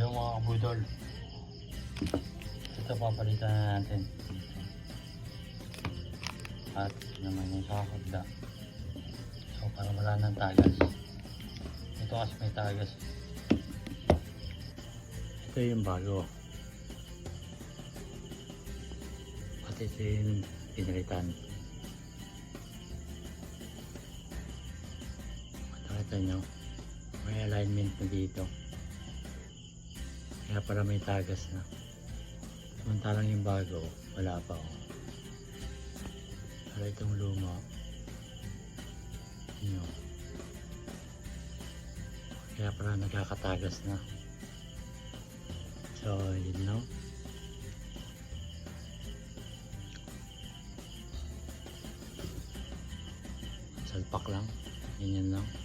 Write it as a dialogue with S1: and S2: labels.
S1: Yung mga kabudol. Ito papalitan na natin. At naman yung sakakagda. So para wala ng tagas. Ito kasi may tagas. Ito yung bago. At ito yung pinalitan. At nakita nyo, may alignment na dito. Kaya para may tagas na. Samantalang yung bago, wala pa. Para itong luma. Yun. Kaya para nagkakatagas na. So, yun lang. Salpak lang. Ganyan lang.